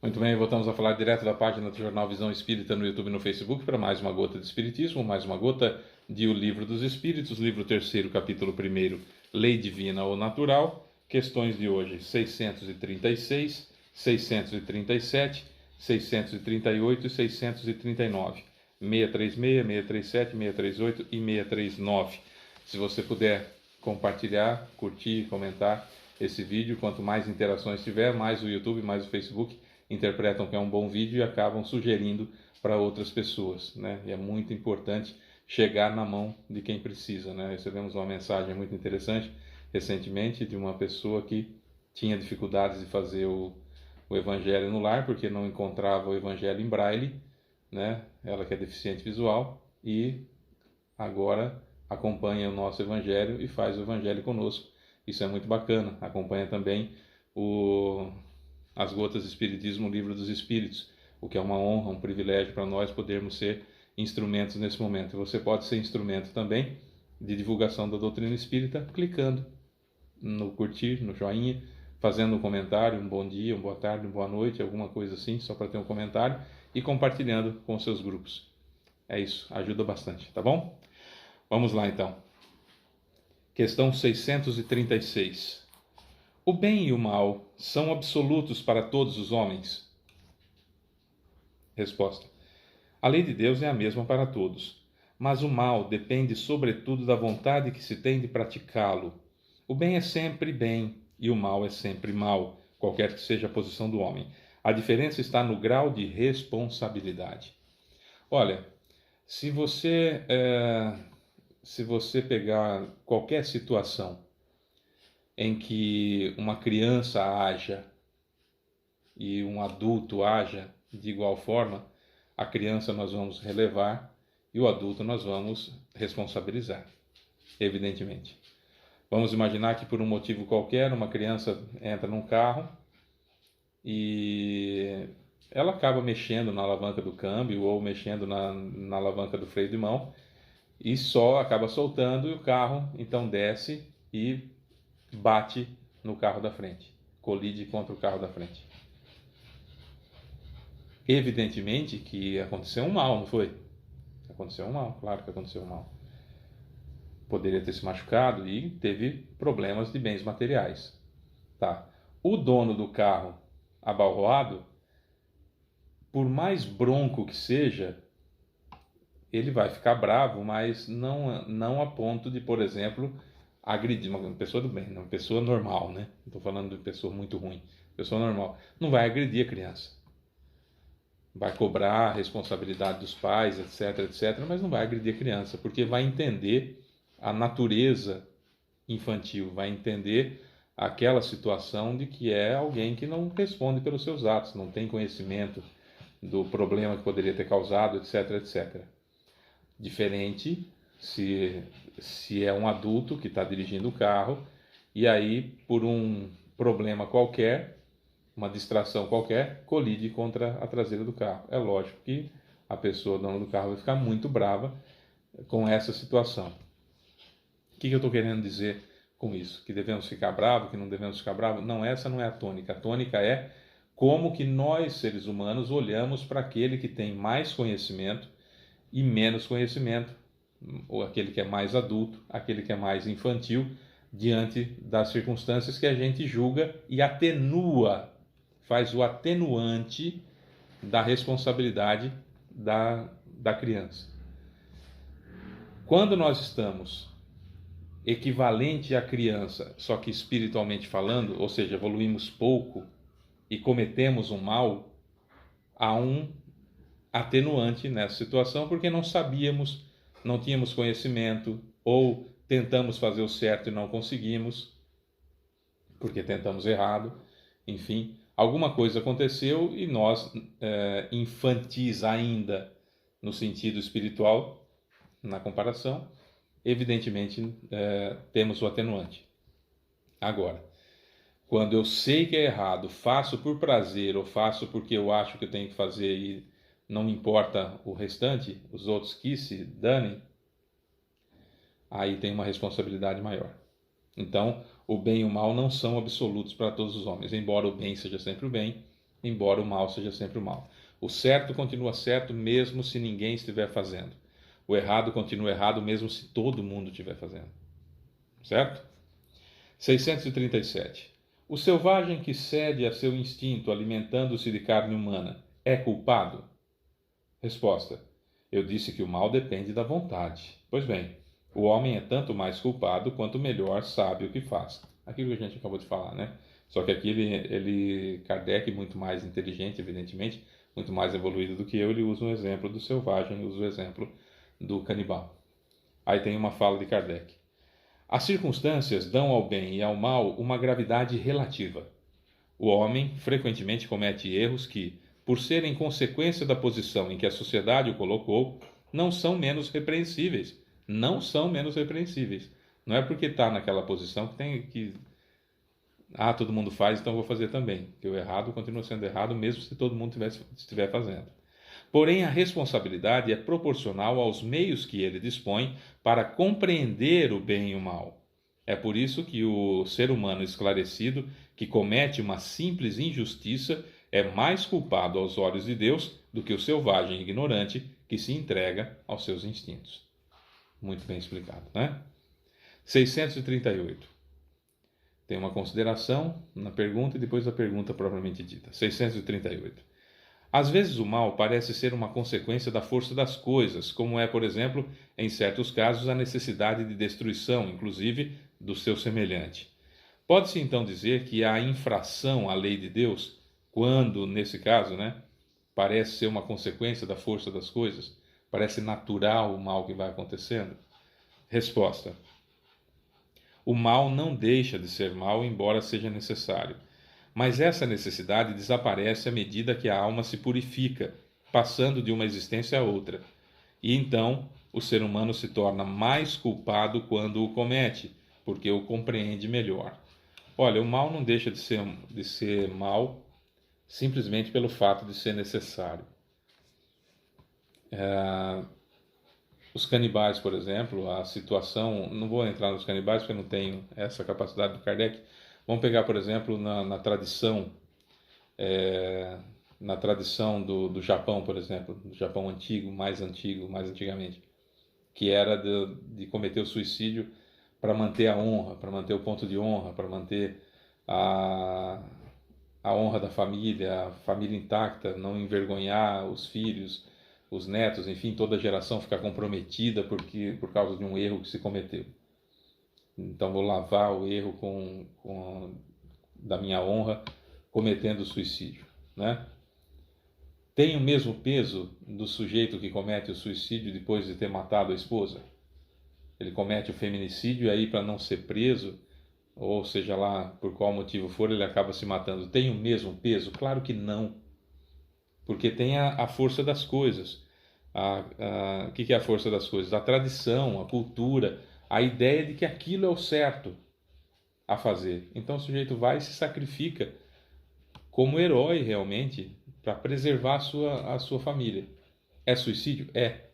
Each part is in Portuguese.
Muito bem, voltamos a falar direto da página do Jornal Visão Espírita no YouTube e no Facebook para mais uma gota de Espiritismo, mais uma gota de O Livro dos Espíritos, livro terceiro, capítulo 1º, Lei Divina ou Natural, questões de hoje 636, 637, 638 e 639, 636, 637, 638 e 639. Se você puder compartilhar, curtir, comentar esse vídeo, quanto mais interações tiver, mais o YouTube, mais o Facebook interpretam que é um bom vídeo e acabam sugerindo para outras pessoas, né? E é muito importante chegar na mão de quem precisa, né? Recebemos uma mensagem muito interessante recentemente de uma pessoa que tinha dificuldades de fazer o Evangelho no lar porque não encontrava o Evangelho em braille, né? Ela que é deficiente visual e agora acompanha o nosso Evangelho e faz o Evangelho conosco. Isso é muito bacana. Acompanha também as Gotas de Espiritismo, o Livro dos Espíritos, o que é uma honra, um privilégio para nós podermos ser instrumentos nesse momento. Você pode ser instrumento também de divulgação da doutrina espírita, clicando no curtir, no joinha, fazendo um comentário, um bom dia, uma boa tarde, uma boa noite, alguma coisa assim, só para ter um comentário, e compartilhando com seus grupos. É isso, ajuda bastante, tá bom? Vamos lá então. Questão 636. O bem e o mal são absolutos para todos os homens? Resposta. A lei de Deus é a mesma para todos, mas o mal depende sobretudo da vontade que se tem de praticá-lo. O bem é sempre bem e o mal é sempre mal, qualquer que seja a posição do homem. A diferença está no grau de responsabilidade. Olha, se você pegar qualquer situação em que uma criança haja e um adulto haja de igual forma, a criança nós vamos relevar e o adulto nós vamos responsabilizar, evidentemente. Vamos imaginar que por um motivo qualquer uma criança entra num carro e ela acaba mexendo na alavanca do câmbio ou mexendo na alavanca do freio de mão e só acaba soltando e o carro então desce e bate no carro da frente, colide contra o carro da frente. Evidentemente que aconteceu um mal, não foi? Aconteceu um mal, claro que aconteceu um mal. Poderia ter se machucado e teve problemas de bens materiais. Tá. O dono do carro abalroado, por mais bronco que seja, ele vai ficar bravo, mas não a ponto de, por exemplo, agredir uma pessoa do bem, uma pessoa normal, né? Não estou falando de pessoa muito ruim. Pessoa normal. Não vai agredir a criança. Vai cobrar a responsabilidade dos pais, etc, etc, mas não vai agredir a criança, porque vai entender a natureza infantil, vai entender aquela situação de que é alguém que não responde pelos seus atos, não tem conhecimento do problema que poderia ter causado, etc, etc. Diferente se é um adulto que está dirigindo o carro e aí, por um problema qualquer, uma distração qualquer, colide contra a traseira do carro. É lógico que a pessoa, dona do carro, vai ficar muito brava com essa situação. O que eu estou querendo dizer com isso? Que devemos ficar bravos, que não devemos ficar bravos? Não, essa não é a tônica. A tônica é como que nós, seres humanos, olhamos para aquele que tem mais conhecimento e menos conhecimento, ou aquele que é mais adulto, aquele que é mais infantil, diante das circunstâncias que a gente julga e atenua, faz o atenuante da responsabilidade da criança. Quando nós estamos equivalente à criança, só que espiritualmente falando, ou seja, evoluímos pouco e cometemos um mal, há um atenuante nessa situação, porque não sabíamos, não tínhamos conhecimento, ou tentamos fazer o certo e não conseguimos, porque tentamos errado, enfim, alguma coisa aconteceu e nós, infantis ainda, no sentido espiritual, na comparação, evidentemente temos o atenuante. Agora, quando eu sei que é errado, faço por prazer ou faço porque eu acho que eu tenho que fazer e não me importa o restante, os outros que se danem, aí tem uma responsabilidade maior. Então, o bem e o mal não são absolutos para todos os homens. Embora o bem seja sempre o bem, embora o mal seja sempre o mal. O certo continua certo mesmo se ninguém estiver fazendo. O errado continua errado mesmo se todo mundo estiver fazendo. Certo? 637. O selvagem que cede a seu instinto alimentando-se de carne humana é culpado? Resposta: eu disse que o mal depende da vontade. Pois bem, o homem é tanto mais culpado quanto melhor sabe o que faz. Aquilo que a gente acabou de falar, né? Só que aqui Kardec, muito mais inteligente, evidentemente, muito mais evoluído do que eu, ele usa um exemplo do selvagem, usa o exemplo do canibal. Aí tem uma fala de Kardec. As circunstâncias dão ao bem e ao mal uma gravidade relativa. O homem frequentemente comete erros que, por serem consequência da posição em que a sociedade o colocou, não são menos repreensíveis. Não são menos repreensíveis. Não é porque está naquela posição que tem que... Ah, todo mundo faz, então vou fazer também. Porque o errado continua sendo errado, mesmo se todo mundo estiver fazendo. Porém, a responsabilidade é proporcional aos meios que ele dispõe para compreender o bem e o mal. É por isso que o ser humano esclarecido, que comete uma simples injustiça, é mais culpado aos olhos de Deus do que o selvagem ignorante que se entrega aos seus instintos. Muito bem explicado, né? 638. Tem uma consideração na pergunta e depois a pergunta propriamente dita. 638. Às vezes o mal parece ser uma consequência da força das coisas, como é, por exemplo, em certos casos, a necessidade de destruição, inclusive, do seu semelhante. Pode-se então dizer que há infração à lei de Deus, quando, nesse caso, parece ser uma consequência da força das coisas? Parece natural o mal que vai acontecendo? Resposta: o mal não deixa de ser mal, embora seja necessário. Mas essa necessidade desaparece à medida que a alma se purifica, passando de uma existência a outra. E então o ser humano se torna mais culpado quando o comete, porque o compreende melhor. Olha, o mal não deixa de ser mal simplesmente pelo fato de ser necessário. Os canibais, por exemplo, a situação... Não vou entrar nos canibais porque eu não tenho essa capacidade do Kardec. Vamos pegar, por exemplo, na tradição do Japão, por exemplo, do Japão antigo, mais antigamente, que era de cometer o suicídio para manter a honra, para manter o ponto de honra, para manter a honra da família, a família intacta, não envergonhar os filhos, os netos, enfim, toda a geração ficar comprometida por causa de um erro que se cometeu. Então vou lavar o erro da minha honra cometendo suicídio, né? Tem o mesmo peso do sujeito que comete o suicídio depois de ter matado a esposa? Ele comete o feminicídio e aí, para não ser preso, ou seja lá por qual motivo for, ele acaba se matando. Tem o mesmo peso? Claro que não. Porque tem a força das coisas. O que é a força das coisas? A tradição, a cultura, a ideia de que aquilo é o certo a fazer. Então o sujeito vai e se sacrifica como herói realmente para preservar a sua família. É suicídio? É.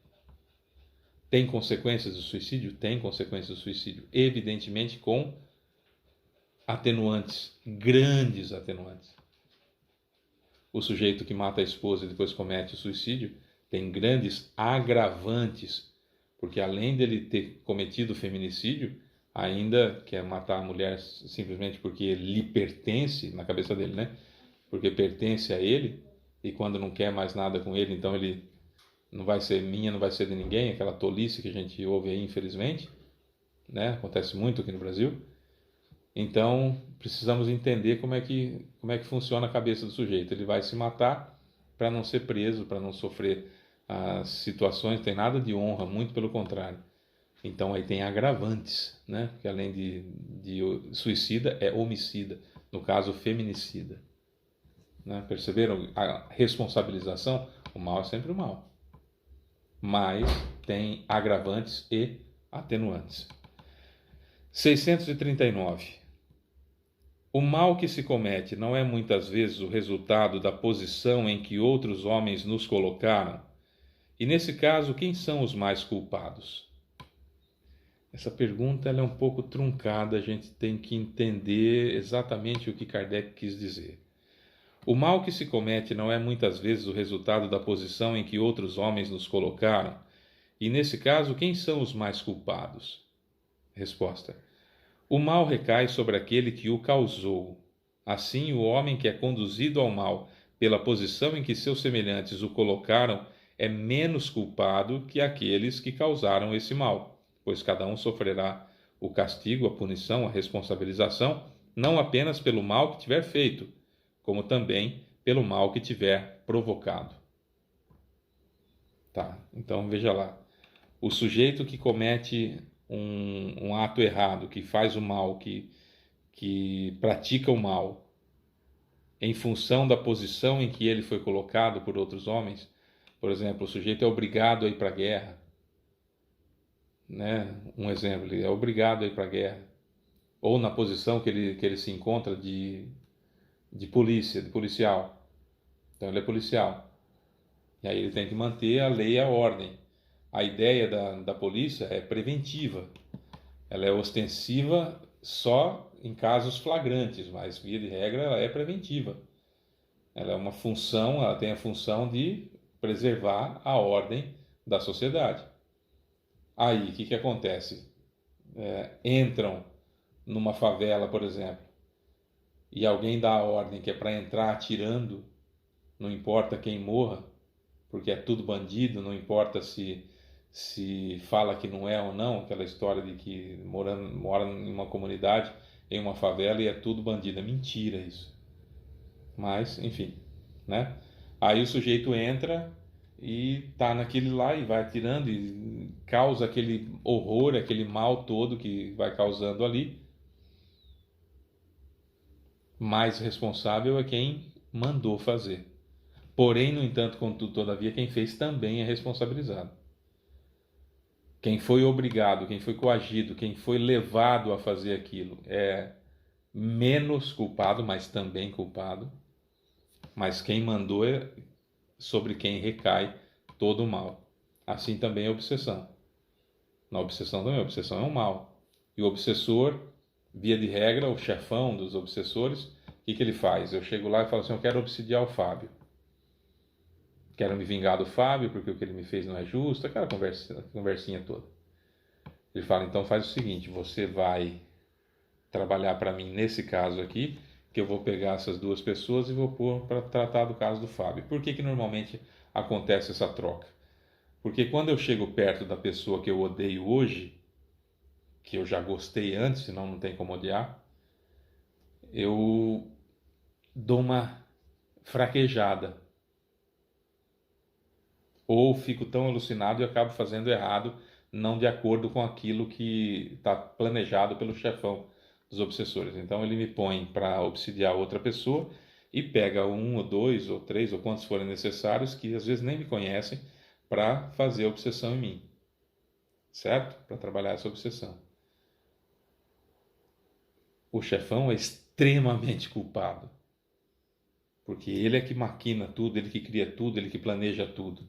Tem consequências do suicídio? Tem consequências do suicídio. Evidentemente com atenuantes, grandes atenuantes. O sujeito que mata a esposa e depois comete o suicídio tem grandes agravantes, porque além dele ter cometido o feminicídio, ainda quer matar a mulher simplesmente porque lhe pertence, na cabeça dele, né? Porque pertence a ele, e quando não quer mais nada com ele, então ele não vai ser minha, não vai ser de ninguém, aquela tolice que a gente ouve aí, infelizmente, né? Acontece muito aqui no Brasil. Então, precisamos entender como é que funciona a cabeça do sujeito. Ele vai se matar para não ser preso, para não sofrer as situações, não tem nada de honra, muito pelo contrário. Então, aí tem agravantes, né? Que além de suicida, é homicida, no caso, feminicida. Né? Perceberam a responsabilização? O mal é sempre o mal. Mas tem agravantes e atenuantes. 639. O mal que se comete não é muitas vezes o resultado da posição em que outros homens nos colocaram? E nesse caso, quem são os mais culpados? Essa pergunta ela é um pouco truncada, a gente tem que entender exatamente o que Kardec quis dizer. O mal que se comete não é muitas vezes o resultado da posição em que outros homens nos colocaram? E nesse caso, quem são os mais culpados? Resposta: o mal recai sobre aquele que o causou. Assim, o homem que é conduzido ao mal pela posição em que seus semelhantes o colocaram é menos culpado que aqueles que causaram esse mal, pois cada um sofrerá o castigo, a punição, a responsabilização, não apenas pelo mal que tiver feito, como também pelo mal que tiver provocado. Tá, então veja lá. O sujeito que comete um ato errado, que faz o mal, que pratica o mal, em função da posição em que ele foi colocado por outros homens, por exemplo, o sujeito é obrigado a ir para a guerra, né? Um exemplo, ele é obrigado a ir para a guerra, ou na posição que ele se encontra de polícia, de policial. Então ele é policial. E aí ele tem que manter a lei e a ordem. A ideia da polícia é preventiva. Ela é ostensiva só em casos flagrantes, mas via de regra ela é preventiva. Ela é uma função, ela tem a função de preservar a ordem da sociedade. Aí, o que acontece? Entram numa favela, por exemplo, e alguém dá a ordem que é para entrar atirando, não importa quem morra, porque é tudo bandido, não importa se fala que não é ou não, aquela história de que mora em uma comunidade, em uma favela e é tudo bandido. É mentira isso. Mas, enfim, né? Aí o sujeito entra e tá naquele lá e vai atirando e causa aquele horror, aquele mal todo que vai causando ali. Mais responsável é quem mandou fazer. Porém, no entanto, contudo, todavia, quem fez também é responsabilizado. Quem foi obrigado, quem foi coagido, quem foi levado a fazer aquilo é menos culpado, mas também culpado. Mas quem mandou é sobre quem recai todo o mal. Assim também a obsessão. Na obsessão também, a obsessão é um mal. E o obsessor, via de regra, o chefão dos obsessores, o que ele faz? Eu chego lá e falo assim, eu quero obsidiar o Fábio. Quero me vingar do Fábio porque o que ele me fez não é justo, aquela conversinha toda. Ele fala, então faz o seguinte, você vai trabalhar para mim nesse caso aqui, que eu vou pegar essas duas pessoas e vou pôr para tratar do caso do Fábio. Por que normalmente acontece essa troca? Porque quando eu chego perto da pessoa que eu odeio hoje, que eu já gostei antes, senão não tem como odiar, eu dou uma fraquejada. Ou fico tão alucinado e acabo fazendo errado, não de acordo com aquilo que está planejado pelo chefão dos obsessores. Então ele me põe para obsidiar outra pessoa e pega um ou dois ou três ou quantos forem necessários que às vezes nem me conhecem para fazer a obsessão em mim, certo? Para trabalhar essa obsessão. O chefão é extremamente culpado, porque ele é que maquina tudo, ele que cria tudo, ele que planeja tudo.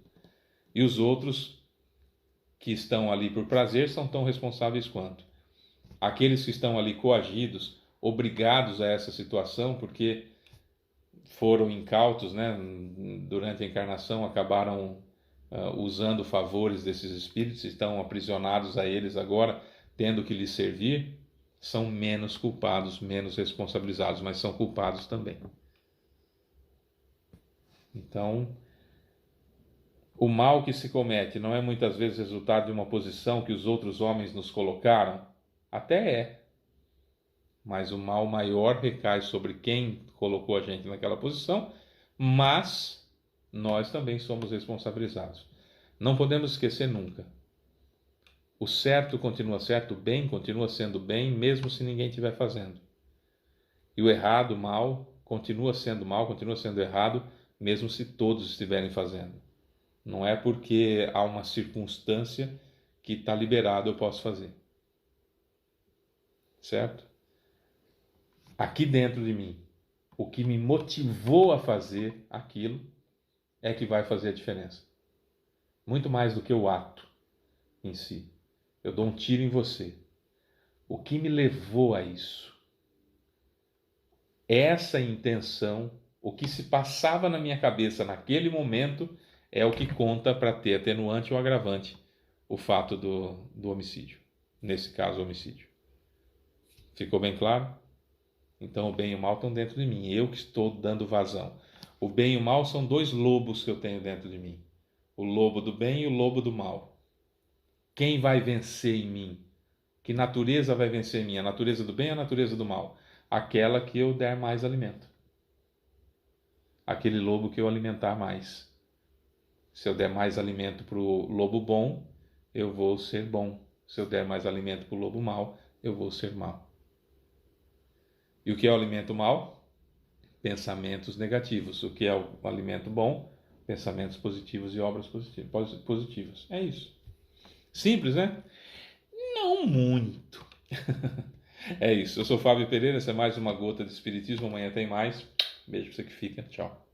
E os outros que estão ali por prazer são tão responsáveis quanto. Aqueles que estão ali coagidos, obrigados a essa situação, porque foram incautos, né? Durante a encarnação, acabaram usando favores desses espíritos, estão aprisionados a eles agora, tendo que lhes servir, são menos culpados, menos responsabilizados, mas são culpados também. Então, o mal que se comete não é muitas vezes resultado de uma posição que os outros homens nos colocaram? Até é. Mas o mal maior recai sobre quem colocou a gente naquela posição, mas nós também somos responsabilizados. Não podemos esquecer nunca. O certo continua certo, o bem continua sendo bem, mesmo se ninguém estiver fazendo. E o errado, o mal, continua sendo errado, mesmo se todos estiverem fazendo. Não é porque há uma circunstância que está liberado eu posso fazer. Certo? Aqui dentro de mim, o que me motivou a fazer aquilo é que vai fazer a diferença. Muito mais do que o ato em si. Eu dou um tiro em você. O que me levou a isso? Essa intenção O que se passava na minha cabeça naquele momento é o que conta para ter atenuante ou agravante o fato do homicídio. Nesse caso, o homicídio. Ficou bem claro? Então, o bem e o mal estão dentro de mim. Eu que estou dando vazão. O bem e o mal são dois lobos que eu tenho dentro de mim. O lobo do bem e o lobo do mal. Quem vai vencer em mim? Que natureza vai vencer em mim? A natureza do bem ou a natureza do mal? Aquela que eu der mais alimento. Aquele lobo que eu alimentar mais. Se eu der mais alimento para o lobo bom, eu vou ser bom. Se eu der mais alimento para o lobo mau, eu vou ser mau. E o que é o alimento mau? Pensamentos negativos. O que é o alimento bom? Pensamentos positivos e obras positivas. É isso. Simples, né? Não muito. É isso. Eu sou Fábio Pereira, essa é mais uma gota de Espiritismo. Amanhã tem mais. Beijo pra você que fica. Tchau.